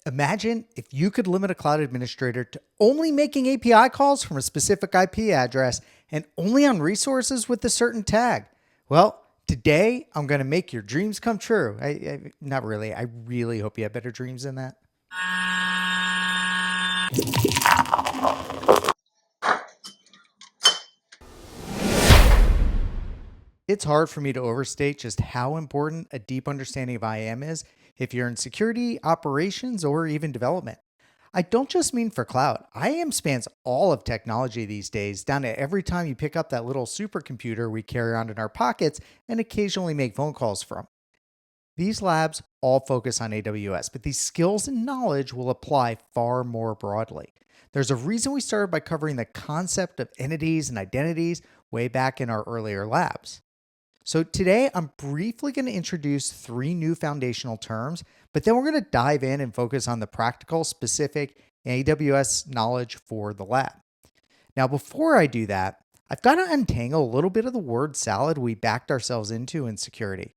Imagine if you could limit a cloud administrator to only making API calls from a specific IP address and only on resources with a certain tag. Well, today I'm going to make your dreams come true. Not really. I really hope you have better dreams than that. It's hard for me to overstate just how important a deep understanding of IAM is if you're in security, operations, or even development. I don't just mean for cloud. IAM spans all of technology these days, down to every time you pick up that little supercomputer we carry around in our pockets and occasionally make phone calls from. These labs all focus on AWS, but these skills and knowledge will apply far more broadly. There's a reason we started by covering the concept of entities and identities way back in our earlier labs. So today I'm briefly going to introduce three new foundational terms, but then we're going to dive in and focus on the practical, specific AWS knowledge for the lab. Now, before I do that, I've got to untangle a little bit of the word salad we backed ourselves into in security.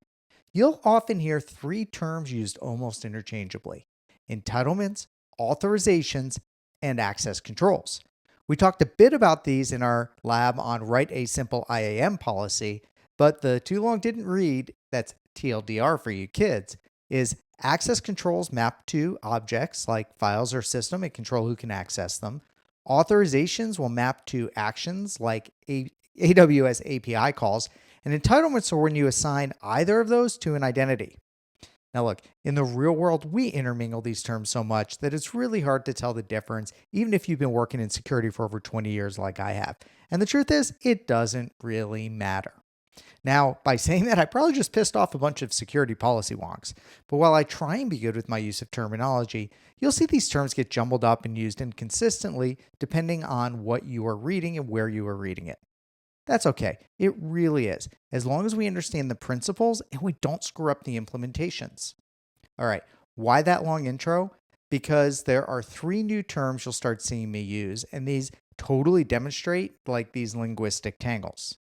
You'll often hear three terms used almost interchangeably: entitlements, authorizations, and access controls. We talked a bit about these in our lab on Write a Simple IAM policy, but the too long didn't read, that's TLDR for you kids, is access controls map to objects like files or system and control who can access them. Authorizations will map to actions like AWS API calls, and entitlements are when you assign either of those to an identity. Now look, in the real world, we intermingle these terms so much that it's really hard to tell the difference, even if you've been working in security for over 20 years like I have. And the truth is, it doesn't really matter. Now, by saying that, I probably just pissed off a bunch of security policy wonks. But while I try and be good with my use of terminology, you'll see these terms get jumbled up and used inconsistently depending on what you are reading and where you are reading it. That's okay. It really is, as long as we understand the principles and we don't screw up the implementations. All right, why that long intro? Because there are three new terms you'll start seeing me use, and these totally demonstrate like these linguistic tangles.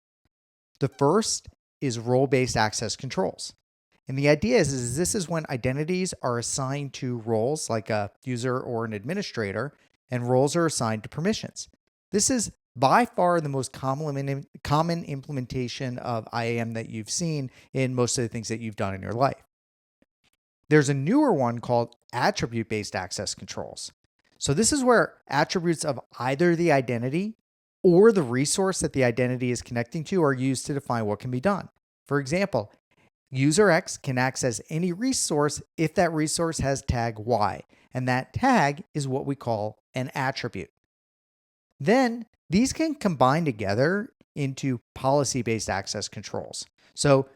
The first is role-based access controls. And the idea is this is when identities are assigned to roles like a user or an administrator, and roles are assigned to permissions. This is by far the most common implementation of IAM that you've seen in most of the things that you've done in your life. There's a newer one called attribute-based access controls. So this is where attributes of either the identity or the resource that the identity is connecting to are used to define what can be done. For example, user X can access any resource if that resource has tag Y, and that tag is what we call an attribute. Then these can combine together into policy-based access controls. So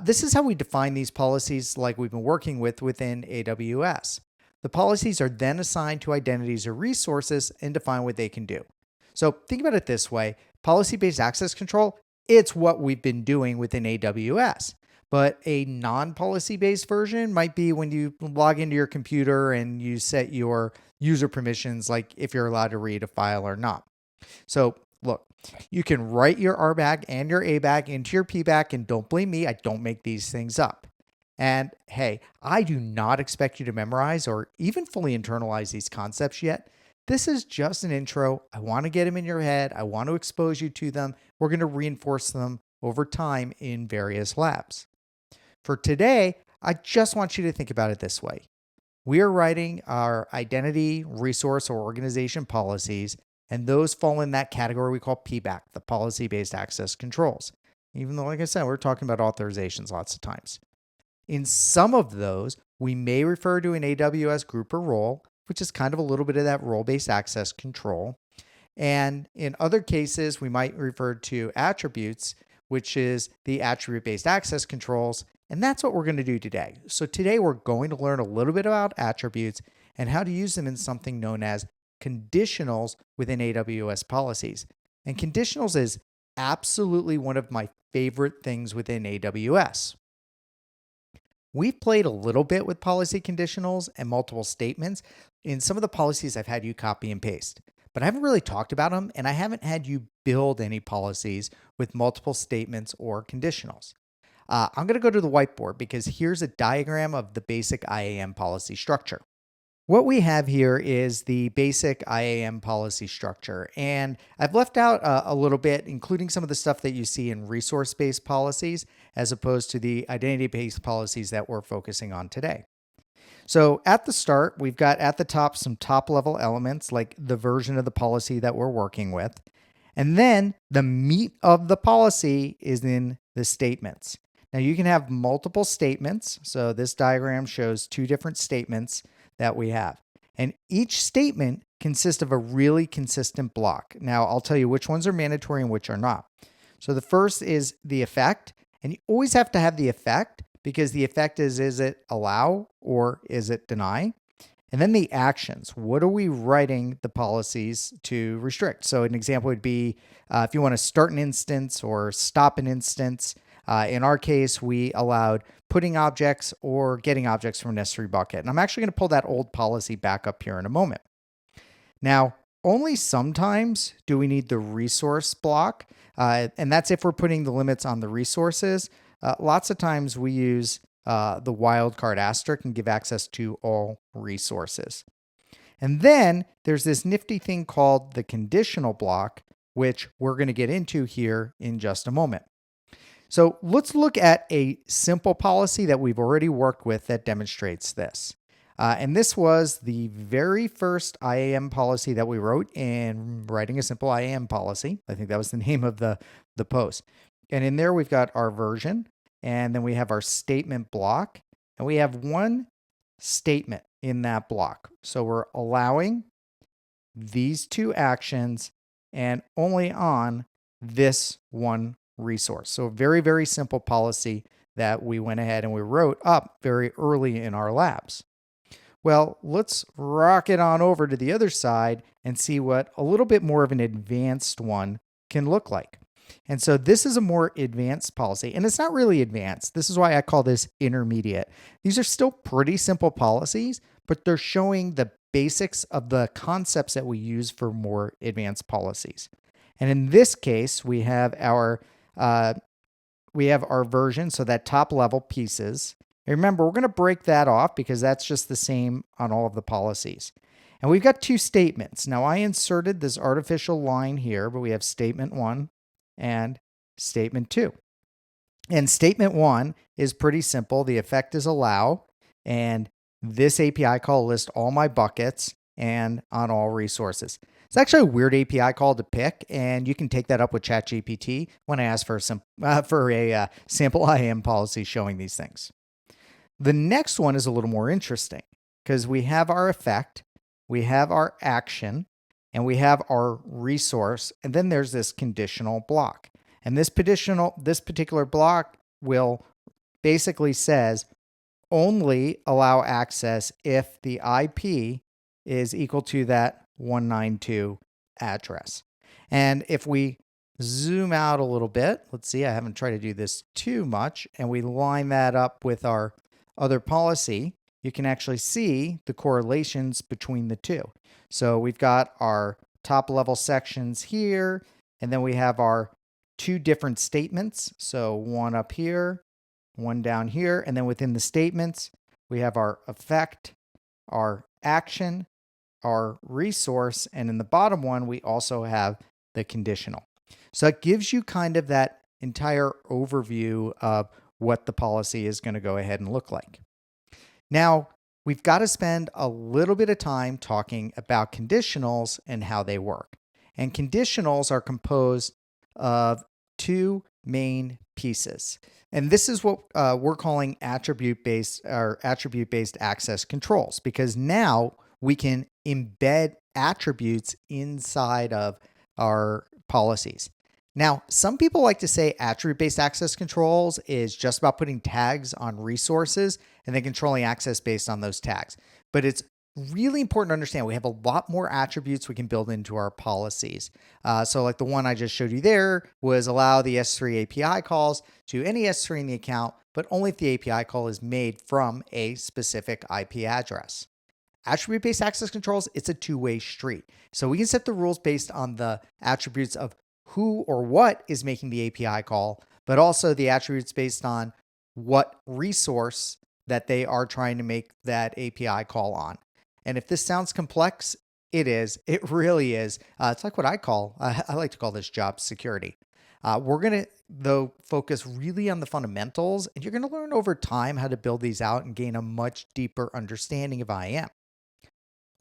this is how we define these policies like we've been working with within AWS. The policies are then assigned to identities or resources and define what they can do. So think about it this way: policy-based access control, it's what we've been doing within AWS. But a non-policy-based version might be when you log into your computer and you set your user permissions, like if you're allowed to read a file or not. So look, you can write your RBAC and your ABAC into your PBAC, and don't blame me, I don't make these things up. And hey, I do not expect you to memorize or even fully internalize these concepts yet. This is just an intro. I want to get them in your head. I want to expose you to them. We're going to reinforce them over time in various labs. For today, I just want you to think about it this way. We are writing our identity, resource, or organization policies, and those fall in that category we call PBAC, the policy-based access controls. Even though, like I said, we're talking about authorizations lots of times. In some of those, we may refer to an AWS group or role, which is kind of a little bit of that role-based access control. And in other cases, we might refer to attributes, which is the attribute-based access controls. And that's what we're going to do today. So today we're going to learn a little bit about attributes and how to use them in something known as conditionals within AWS policies. And conditionals is absolutely one of my favorite things within AWS. We've played a little bit with policy conditionals and multiple statements in some of the policies I've had you copy and paste, but I haven't really talked about them, and I haven't had you build any policies with multiple statements or conditionals. I'm going to go to the whiteboard because here's a diagram of the basic IAM policy structure. What we have here is the basic IAM policy structure, and I've left out a little bit, including some of the stuff that you see in resource-based policies, as opposed to the identity-based policies that we're focusing on today. So at the start, we've got at the top some top-level elements like the version of the policy that we're working with, and then the meat of the policy is in the statements. Now you can have multiple statements. So this diagram shows two different statements that we have. And each statement consists of a really consistent block. Now I'll tell you which ones are mandatory and which are not. So the first is the effect. And you always have to have the effect because the effect is it allow or is it deny? And then the actions. What are we writing the policies to restrict? So an example would be if you want to start an instance or stop an instance. In our case, we allowed putting objects or getting objects from an S3 bucket. And I'm actually going to pull that old policy back up here in a moment. Now, only sometimes do we need the resource block. And that's if we're putting the limits on the resources. Lots of times we use the wildcard asterisk and give access to all resources. And then there's this nifty thing called the conditional block, which we're going to get into here in just a moment. So let's look at a simple policy that we've already worked with that demonstrates this. And this was the very first IAM policy that we wrote in writing a simple IAM policy. I think that was the name of the post. And in there, we've got our version, and then we have our statement block, and we have one statement in that block. So we're allowing these two actions and only on this one resource. So a very, very simple policy that we went ahead and we wrote up very early in our labs. Well, let's rock it on over to the other side and see what a little bit more of an advanced one can look like. And so this is a more advanced policy, and it's not really advanced. This is why I call this intermediate. These are still pretty simple policies, but they're showing the basics of the concepts that we use for more advanced policies. And in this case, we have our version, so that top level pieces. And remember, we're going to break that off because that's just the same on all of the policies. And we've got two statements. Now I inserted this artificial line here, but we have statement 1 and statement 2. And statement 1 is pretty simple. The effect is allow, and this API call lists all my buckets and on all resources. It's actually a weird API call to pick, and you can take that up with ChatGPT when I ask for a sample IAM policy showing these things. The next one is a little more interesting because we have our effect, we have our action, and we have our resource, and then there's this conditional block. And this particular block will basically says only allow access if the IP is equal to that 192 address. And if we zoom out a little bit, let's see, I haven't tried to do this too much, and we line that up with our other policy, you can actually see the correlations between the two. So we've got our top level sections here, and then we have our two different statements. So one up here, one down here, and then within the statements, we have our effect, our action, our resource, and in the bottom one, we also have the conditional. So it gives you kind of that entire overview of what the policy is going to go ahead and look like. Now, we've got to spend a little bit of time talking about conditionals and how they work. And conditionals are composed of two main pieces. And this is what we're calling attribute-based access controls, because now we can embed attributes inside of our policies. Now, some people like to say attribute-based access controls is just about putting tags on resources and then controlling access based on those tags. But it's really important to understand we have a lot more attributes we can build into our policies. So like the one I just showed you there was allow the S3 API calls to any S3 in the account, but only if the API call is made from a specific IP address. Attribute-based access controls, it's a two-way street. So we can set the rules based on the attributes of who or what is making the API call, but also the attributes based on what resource that they are trying to make that API call on. And if this sounds complex, it is. It really is. It's like what I like to call this job security. We're going to, though, focus really on the fundamentals, and you're going to learn over time how to build these out and gain a much deeper understanding of IAM.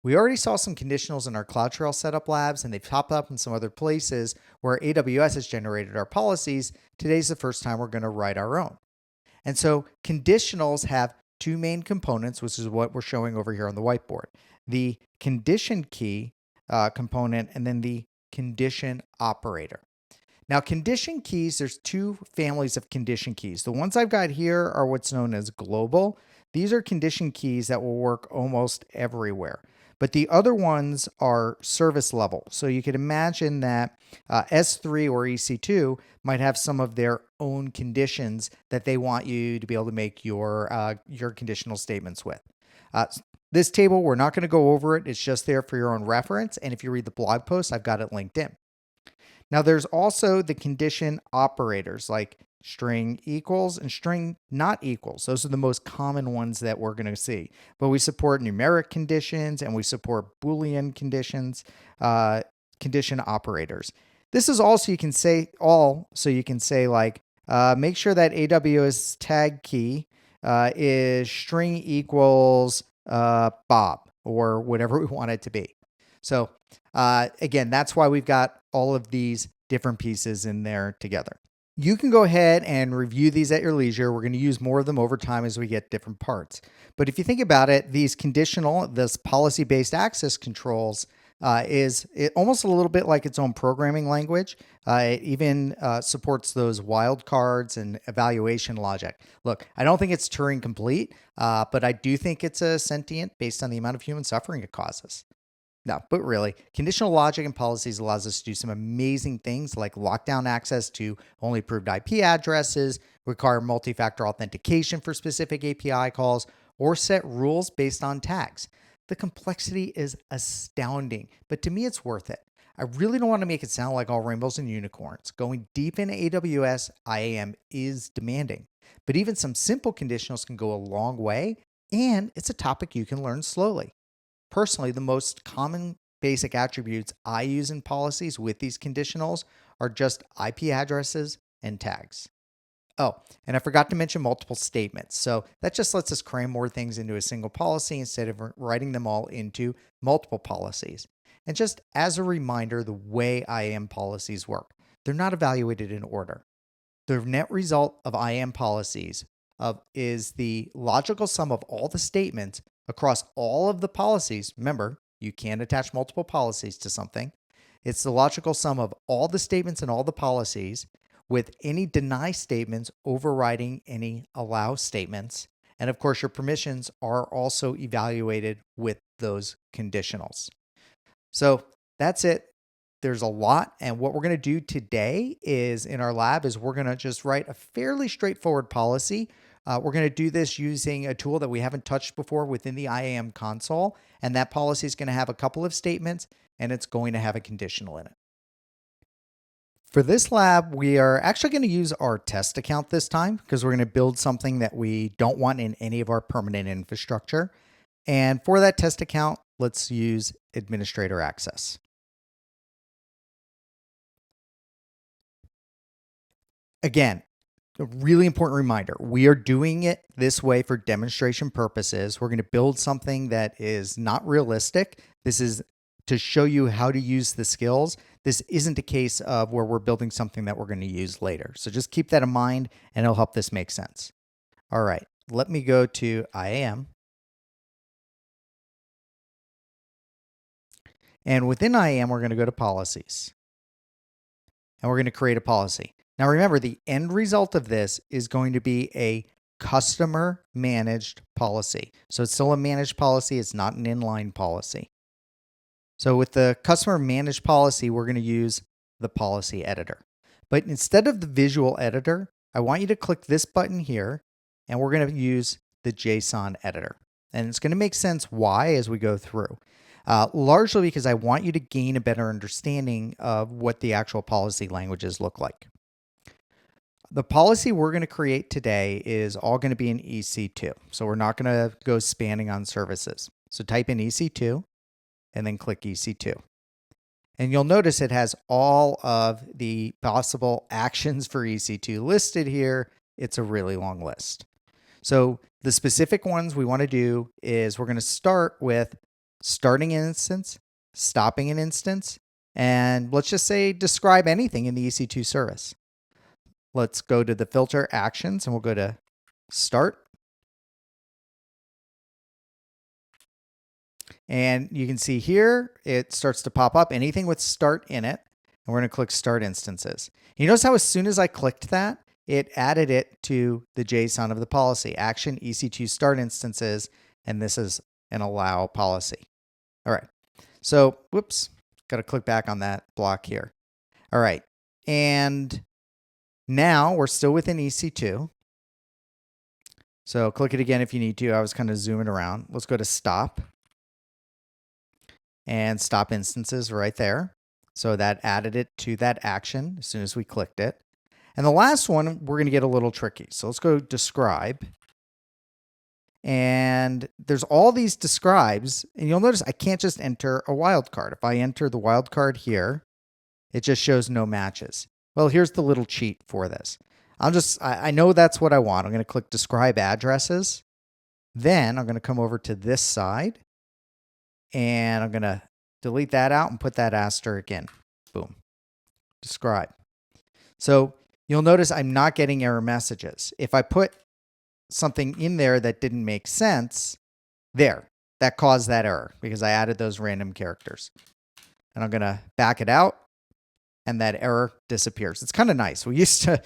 We already saw some conditionals in our CloudTrail setup labs, and they've popped up in some other places where AWS has generated our policies. Today's the first time we're going to write our own. And so conditionals have two main components, which is what we're showing over here on the whiteboard. The condition key component and then the condition operator. Now, condition keys, there's two families of condition keys. The ones I've got here are what's known as global. These are condition keys that will work almost everywhere. But the other ones are service level. So you could imagine that S3 or EC2 might have some of their own conditions that they want you to be able to make your conditional statements with. This table, we're not going to go over it. It's just there for your own reference. And if you read the blog post, I've got it linked in. Now, there's also the condition operators like string equals and string not equals. Those are the most common ones that we're going to see. But we support numeric conditions and we support Boolean conditions, condition operators. This is all so you can say like, make sure that AWS tag key is string equals Bob or whatever we want it to be. So again, that's why we've got all of these different pieces in there together. You can go ahead and review these at your leisure. We're going to use more of them over time as we get different parts. But if you think about it, this policy-based access controls is almost a little bit like its own programming language. It even supports those wildcards and evaluation logic. Look, I don't think it's Turing complete, but I do think it's a sentient based on the amount of human suffering it causes. No, but really, conditional logic and policies allows us to do some amazing things like lock down access to only approved IP addresses, require multi-factor authentication for specific API calls, or set rules based on tags. The complexity is astounding, but to me, it's worth it. I really don't want to make it sound like all rainbows and unicorns. Going deep into AWS IAM is demanding, but even some simple conditionals can go a long way, and it's a topic you can learn slowly. Personally, the most common basic attributes I use in policies with these conditionals are just IP addresses and tags. Oh, and I forgot to mention multiple statements. So that just lets us cram more things into a single policy instead of writing them all into multiple policies. And just as a reminder, the way IAM policies work, they're not evaluated in order. The net result of IAM policies is the logical sum of all the statements across all of the policies. Remember, you can attach multiple policies to something. It's the logical sum of all the statements and all the policies with any deny statements overriding any allow statements. And of course, your permissions are also evaluated with those conditionals. So that's it. There's a lot. And what we're going to do today is in our lab is we're going to just write a fairly straightforward policy. We're going to do this using a tool that we haven't touched before within the IAM console. And that policy is going to have a couple of statements and it's going to have a conditional in it. For this lab, we are actually going to use our test account this time because we're going to build something that we don't want in any of our permanent infrastructure. And for that test account, let's use administrator access. Again, a really important reminder, we are doing it this way for demonstration purposes. We're going to build something that is not realistic. This is to show you how to use the skills. This isn't a case of where we're building something that we're going to use later. So just keep that in mind and it'll help this make sense. All right, let me go to IAM. And within IAM, we're going to go to policies. And we're going to create a policy. Now remember, the end result of this is going to be a customer managed policy. So it's still a managed policy. It's not an inline policy. So with the customer managed policy, we're going to use the policy editor. But instead of the visual editor, I want you to click this button here, and we're going to use the JSON editor. And it's going to make sense why as we go through. Largely because I want you to gain a better understanding of what the actual policy languages look like. The policy we're going to create today is all going to be in EC2. So we're not going to go spanning on services. So type in EC2 and then click EC2. And you'll notice it has all of the possible actions for EC2 listed here. It's a really long list. So the specific ones we want to do is we're going to start with starting an instance, stopping an instance, and let's just say describe anything in the EC2 service. Let's go to the filter actions and we'll go to start. And you can see here, it starts to pop up anything with start in it. And we're going to click start instances. You notice how as soon as I clicked that, it added it to the JSON of the policy, action EC2 start instances. And this is an allow policy. All right. So, whoops, got to click back on that block here. All right. And now we're still within EC2. So click it again if you need to. I was kind of zooming around. Let's go to stop. And stop instances right there. So that added it to that action as soon as we clicked it. And the last one, we're going to get a little tricky. So let's go describe. And there's all these describes. And you'll notice I can't just enter a wildcard. If I enter the wildcard here, it just shows no matches. Well, here's the little cheat for this. I know that's what I want. I'm going to click describe addresses. Then I'm going to come over to this side. And I'm going to delete that out and put that asterisk in. Boom. Describe. So you'll notice I'm not getting error messages. If I put something in there that didn't make sense, that caused that error because I added those random characters. And I'm going to back it out and that error disappears. It's kind of nice. We used to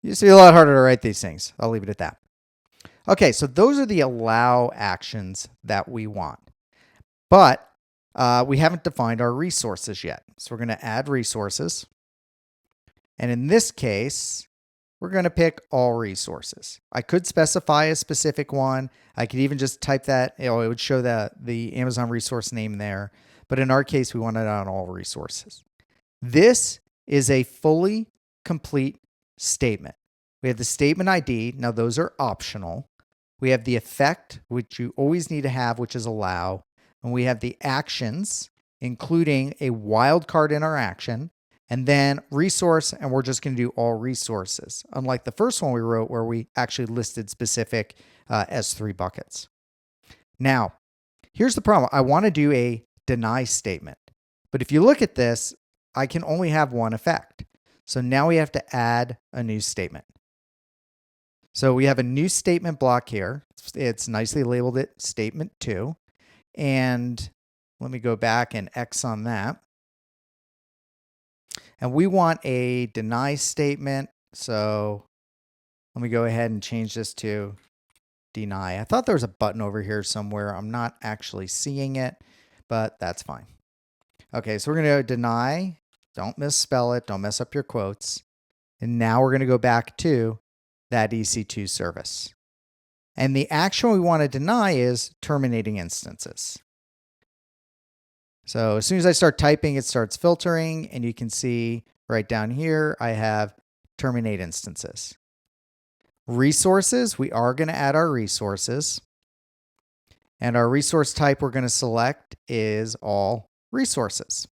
be a lot harder to write these things. I'll leave it at that. Okay, so those are the allow actions that we want. But we haven't defined our resources yet. So we're going to add resources. And in this case, we're going to pick all resources. I could specify a specific one. I could even just type that. It would show the Amazon resource name there. But in our case, we want it on all resources. This is a fully complete statement. We have the statement ID. Now, those are optional. We have the effect, which you always need to have, which is allow. And we have the actions, including a wildcard in our action, and then resource, and we're just going to do all resources, unlike the first one we wrote where we actually listed specific S3 buckets. Now, here's the problem. I want to do a deny statement. But if you look at this, I can only have one effect. So now we have to add a new statement. So we have a new statement block here. It's nicely labeled it statement 2. And let me go back and X on that. And we want a deny statement. So let me go ahead and change this to deny. I thought there was a button over here somewhere. I'm not actually seeing it, but that's fine. Okay, so we're going to go deny. Don't misspell it. Don't mess up your quotes. And now we're going to go back to that EC2 service. And the action we want to deny is terminating instances. So as soon as I start typing, it starts filtering. And you can see right down here, I have terminate instances. Resources, we are going to add our resources. And our resource type we're going to select is all resources.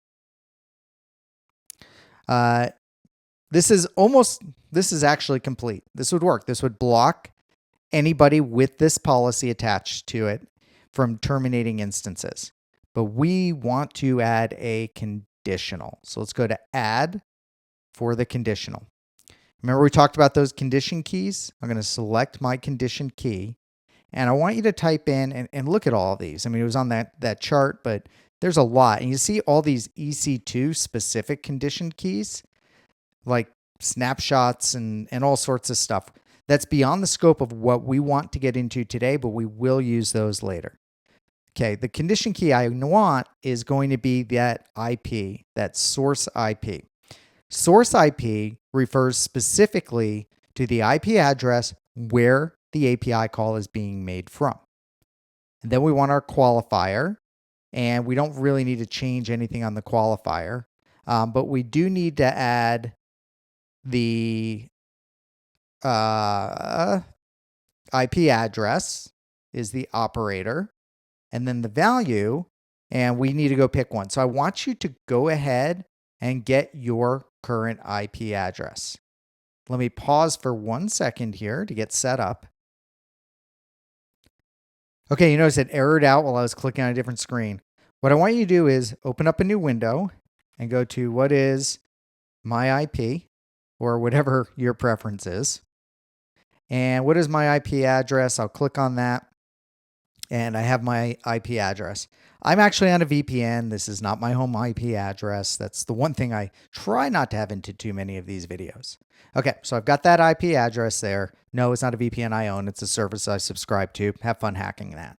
This is actually complete. This would work. This would block anybody with this policy attached to it from terminating instances. But we want to add a conditional. So let's go to add for the conditional. Remember we talked about those condition keys? I'm going to select my condition key. And I want you to type in and look at all of these. I mean, it was on that chart, but there's a lot. And you see all these EC2 specific condition keys, like snapshots and all sorts of stuff. That's beyond the scope of what we want to get into today, but we will use those later. Okay, the condition key I want is going to be that IP, that source IP. Source IP refers specifically to the IP address where the API call is being made from. And then we want our qualifier, and we don't really need to change anything on the qualifier, but we do need to add the IP address is the operator. and then the value, and we need to go pick one. So I want you to go ahead and get your current IP address. Let me pause for 1 second here to get set up. Okay, you notice it errored out while I was clicking on a different screen. What I want you to do is open up a new window and go to what is my IP, or whatever your preference is. And what is my IP address? I'll click on that, and I have my IP address. I'm actually on a VPN. This is not my home IP address. That's the one thing I try not to have into too many of these videos. Okay, so I've got that IP address there. No, it's not a VPN I own. It's a service I subscribe to. Have fun hacking that.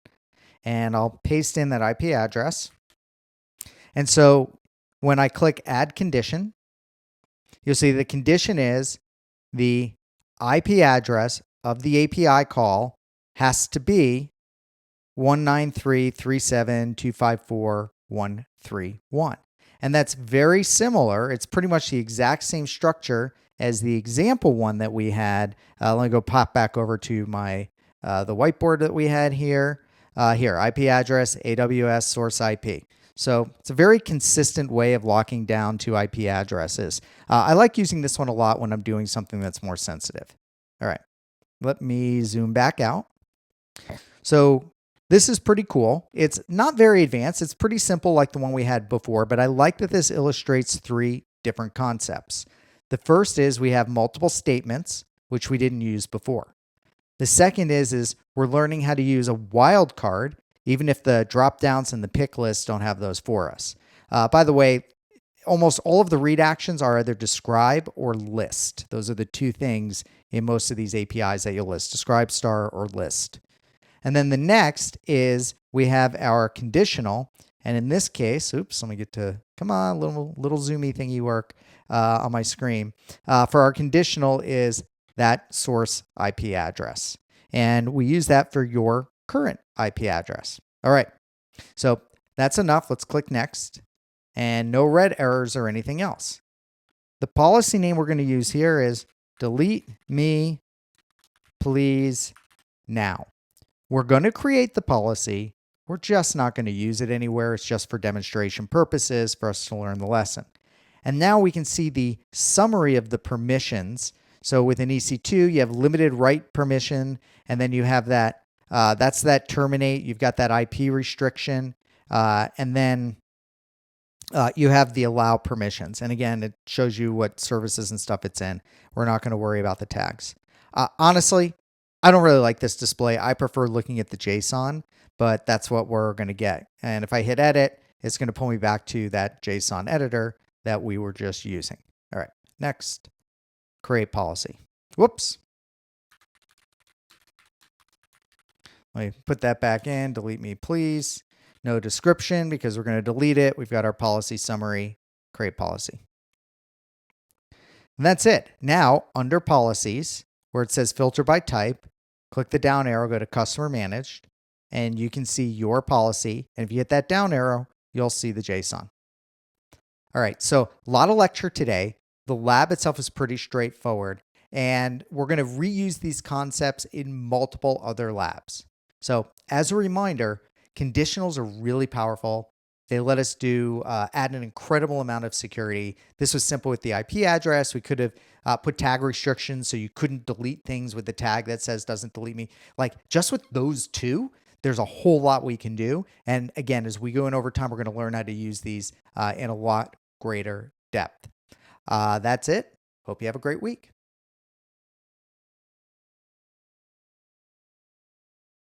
And I'll paste in that IP address. And so when I click Add Condition, you'll see the condition is the IP address of the API call has to be 193.37254.131. And that's very similar. It's pretty much the exact same structure as the example one that we had. Let me go pop back over to my the whiteboard that we had here. Here, IP address, AWS source IP. So it's a very consistent way of locking down two IP addresses. I like using this one a lot when I'm doing something that's more sensitive. All right, let me zoom back out. So this is pretty cool. It's not very advanced. It's pretty simple like the one we had before, but I like that this illustrates three different concepts. The first is we have multiple statements, which we didn't use before. The second is we're learning how to use a wildcard, even if the drop downs and the pick lists don't have those for us. By the way, almost all of the read actions are either describe or list. Those are the two things in most of these APIs that you'll list, describe, star, or list. And then the next is we have our conditional. And in this case, oops, let me get to, come on, little zoomy thingy work on my screen. For our conditional is that source IP address. And we use that for your current IP address. All right, so that's enough. Let's click next. And no red errors or anything else. The policy name we're going to use here is delete me, please, now. We're going to create the policy. We're just not going to use it anywhere. It's just for demonstration purposes for us to learn the lesson. And now we can see the summary of the permissions. So within EC2, you have limited write permission, and then you have that, that's that terminate. You've got that IP restriction, and then you have the allow permissions. And again, it shows you what services and stuff it's in. We're not going to worry about the tags. Honestly, I don't really like this display. I prefer looking at the JSON, but that's what we're going to get. And if I hit edit, it's going to pull me back to that JSON editor that we were just using. All right, next, create policy. Whoops. Let me put that back in, delete me, please. No description because we're going to delete it. We've got our policy summary, create policy. And that's it. Now, under policies, where it says filter by type, click the down arrow, go to customer managed, and you can see your policy. And if you hit that down arrow, you'll see the JSON. All right, so a lot of lecture today. The lab itself is pretty straightforward, and we're going to reuse these concepts in multiple other labs. So as a reminder, conditionals are really powerful. They let us add an incredible amount of security. This was simple with the IP address. We could have put tag restrictions so you couldn't delete things with the tag that says doesn't delete me. Like just with those two, there's a whole lot we can do. And again, as we go in over time, we're going to learn how to use these in a lot greater depth. That's it. Hope you have a great week.